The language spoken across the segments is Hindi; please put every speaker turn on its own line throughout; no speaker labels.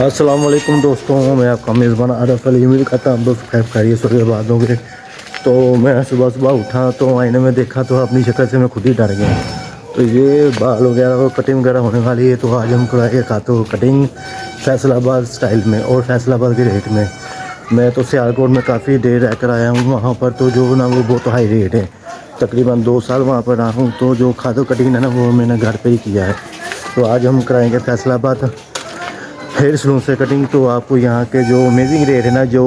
अस्सलाम वालेकुम दोस्तों, मैं आपका मेज़बान आरफ अली। उम्मीद करता हूँ दोस्त खैर खैरियत से बाद होंगे। तो मैं सुबह सुबह उठा तो आईने में देखा तो अपनी शक्ल से मैं खुद ही डर गया। तो ये बाल वगैरह और कटिंग वगैरह होने वाली है। तो आज हम कराएंगे खातो कटिंग फैसलाबाद स्टाइल में और फैसलाबाद के रेट में। मैं तो सियालकोट में काफ़ी देर रह कर आया हूँ। वहाँ पर तो जो ना वो बहुत हाई रेट है। तकरीबन 2 साल वहाँ पर रहा हूँ। तो जो खातो कटिंग है ना वो मैंने घर पर ही किया है। तो आज हम कराएँगे फैसलाबाद हेयर सलून से कटिंग। तो आपको यहाँ के जो अमेजिंग रेट है ना, जो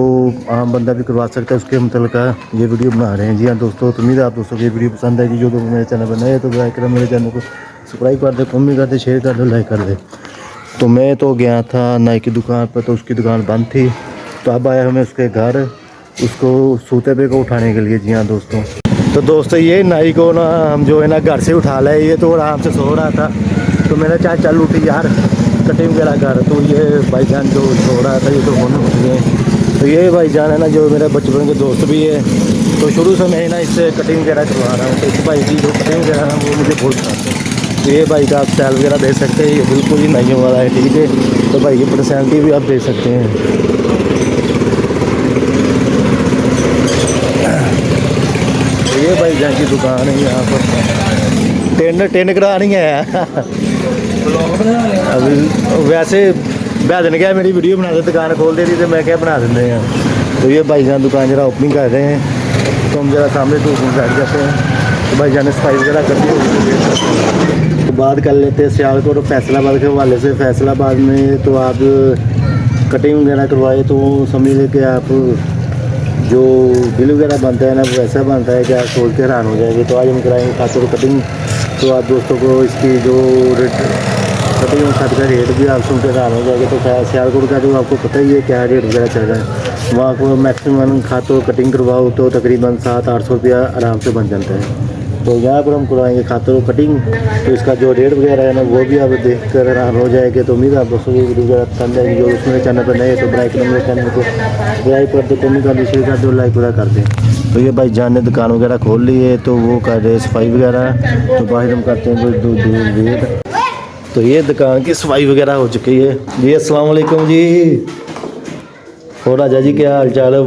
आम बंदा भी करवा सकता है, उसके मतलब का ये वीडियो बना रहे हैं। जी हाँ दोस्तों, तो उम्मीद है आप दोस्तों को ये वीडियो पसंद आएगी। जो दोस्त मेरे चैनल पर नए तो लाइक करें, मेरे चैनल को सब्सक्राइब कर दे, कमेंट कर दे, शेयर कर दे, लाइक कर दे। तो मैं तो गया था नाई की दुकान पर, तो उसकी दुकान बंद थी। तो अब आया हमें उसके घर उसको सूते पे को उठाने के लिए। जी हाँ दोस्तों, तो दोस्तों ये नाई को ना हम जो है ना घर से उठा लाए। ये तो आराम से सो रहा था। तो मैंने चाहे चल उठी यार कटिंग वगैरह कर। तो ये भाईजान जो सो रहा था ये तो फोन उठ गए। तो ये भाईजान है ना जो मेरा बचपन के दोस्त भी है। तो शुरू से मैं ना इससे कटिंग वगैरह करवा रहा हूँ। तो इस भाई की जो कटिंग वगैरह है वो मुझे बहुत पसंद है। तो ये भाई का आप स्टाइल वगैरह देख सकते हैं, ये बिल्कुल ही नाइयों वाला है। ठीक है, तो भाई की पर्सनैलिटी भी आप देख सकते हैं। तो ये भाईजान की दुकान है यहाँ पर। टेन करा नहीं है अभी वैसे बैद ने क्या मेरी वीडियो बना दे, दुकान खोल दे रही तो मैं क्या बना देते हैं। तो ये भाईजान दुकान जरा ओपनिंग कर रहे हैं। तो हम जरा सामने धूप में बैठ जाते हैं। तो भाईजान ने सफाई वगैरह कर दी। तो बात कर लेते हैं सियालकोट और फैसलाबाद के हवाले से। फैसलाबाद में तो आप कटिंग वगैरह करवाए तो समझ लें कि आप जो बिल वगैरह बनता है ना वो वैसा बनता है कि आप सोच के हैरान हो जाएंगे। तो आज हम कराएंगे खासतौर कटिंग। तो आप दोस्तों को इसकी जो कटिंग और कट का रेट भी आप सुन के हैरान हो जाएंगे। तो सियालकोट का जो आपको पता ही है क्या रेट वगैरह चल रहा है। वहाँ को मैक्सिमम खातो कटिंग करवाओ तो तकरीबन 700-800 रुपया आराम से बन जाता है। तो यहाँ पर हम करवाएंगे खातो कटिंग। तो इसका जो रेट वगैरह है ना वो भी आप देख कर हैरान हो जाएंगे। तो उम्मीद है आप दोस्तों की वीडियो वगैरह पसंद आएगी। जो उसमें चैनल पर नए तो ब्राइक कर मेरे चैनल को सब्सक्राइब कर दो, कमेंट कर दो, शेयर कर दो, लाइक वगैरह कर दें। तो ये भाई जान ने दुकान वगैरह खोल ली है। तो वो कर रहे सफाई वगैरह। तो बाहर हम करते हैं कोई दूर वेट। तो ये दुकान की सफाई वगैरह हो चुकी है जी। अस्सलाम वालेकुम जी। और राजा जी क्या हाल चाल है?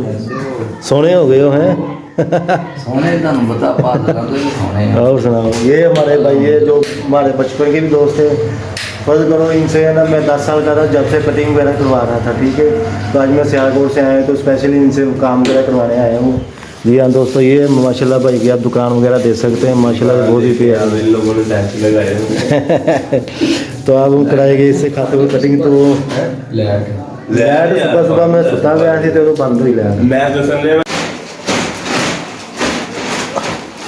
सोने हो गए हो हैं?
सोने बता
और सुनाओ। ये हमारे भाई ये जो हमारे बचपन के भी दोस्त थे। फर्ज करो इनसे है ना मैं 10 साल का था जब से कटिंग वगैरह करवा रहा था। ठीक है, तो आज मैं सियालकोट से आया तो स्पेशली इनसे काम वगैरह करवाने आया हूँ। जी हाँ दोस्तों, ये माशाल्लाह भाई की आप दुकान वगैरह देख सकते हैं। माशाल्लाह बहुत ही प्यार
इन लोगों ने टैक्स लगाए।
तो आप हम कराएंगे इससे खाते हुए कटिंग। तो सुबह सुबह मैं सुता गया थी तो बंद हुई लैट।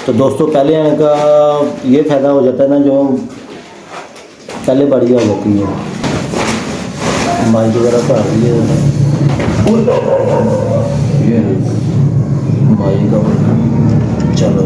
तो दोस्तों पहले आने का ये फ़ायदा हो जाता है ना, जो पहले बढ़िया हो जाती है माइक वगैरह पर आती है माइक का। चलो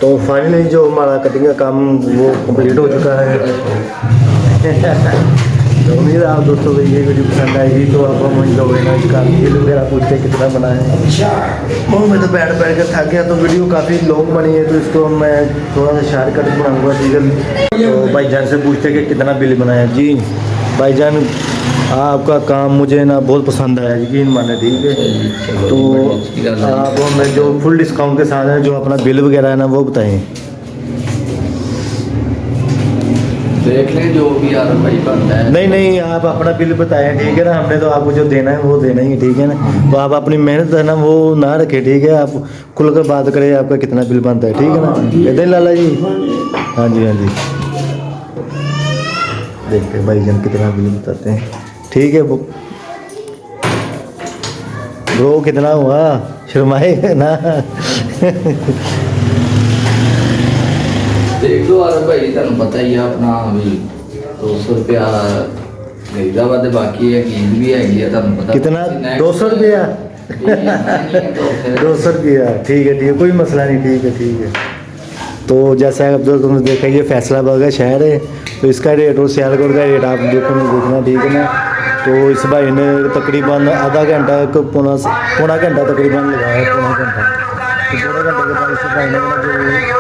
तो फाइनली जो हमारा कटिंग का काम वो कंप्लीट हो चुका है। तो उम्मीद है आप दोस्तों को ये वीडियो पसंद आएगी। तो आप कमेंट करोगे ना, इसका बिल वगैरह पूछते हैं कितना बना है। और मैं तो बैठ कर थक गया, तो वीडियो काफ़ी लॉन्ग बनी है, तो इसको मैं थोड़ा सा शार्ट कट बनाऊँगा, ठीक है। तो भाईजान से पूछते हैं कि कितना बिल बनाया। जी भाईजान, आपका काम मुझे ना बहुत पसंद आया, यकीन माने, ठीक है। तो आप हमें जो फुल डिस्काउंट के साथ है, जो अपना बिल वगैरह है ना, वो बताएं।
देख लें जो भी यार भाई बनता है।
नहीं, आप अपना बिल बताएं, ठीक है ना। हमने तो आपको जो देना है वो देना ही है, ठीक है ना। तो आप अपनी मेहनत है ना वो ना रखें, ठीक है। आप खुल कर बात करें, आपका कितना बिल बनता है, ठीक है ना। कहते हैं लाला जी। हाँ जी, हाँ जी। देखते हैं भाईजान कितना बिल बताते हैं, ठीक है। ब्रो कितना हुआ, शर्माए ना।
देख लो यार भाई, तुम पता ही है अपना भी 200 रुपया खरीदा वा ते बाकी है कीमत भी हैगी है, तुम पता
कितना 200 रुपया। 200 रुपया, ठीक है, कोई मसला नहीं, ठीक है। तो जैसा अब जो तुमने देखा, ये फैसलाबाद का शहर है, तो इसका रेट और सियालकोट का रेट आप देखना, ठीक है ना। तो इस भाई ने तकरीबन आधा घंटा पौना घंटा तकरीबन लगाया, पौना घंटा। तो पौने घंटे के बाद इस भाई ने जो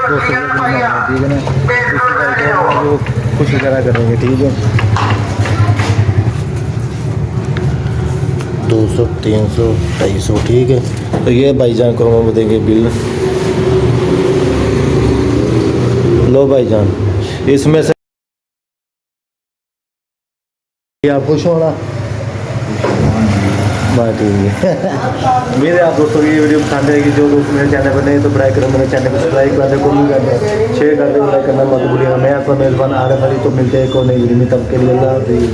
200 रुपये, ठीक है ना। इस भाई को जो कुछ वगैरह करेंगे, ठीक है। 200, 300, 250, ठीक है। तो ये भाईजान को हम देंगे बिल। लो भाईजान, इसमें से आप खुश होना, बात ठीक है। मेरे आप दोस्तों की ये वीडियो पसंद आएगी। जो दोस्त मेरे चैनल पर नहीं तो ब्राइक करें, मेरे चैनल को सब्सक्राइब कर दे, कमेंट कर दे, शेयर कर दे, लाइक करना मत भूलिएगा। मैं आपका मेज़बान आरिफ अली। तो मिलते हैं एक और नई वीडियो में, तब के लिए अल्लाह हाफ़िज़।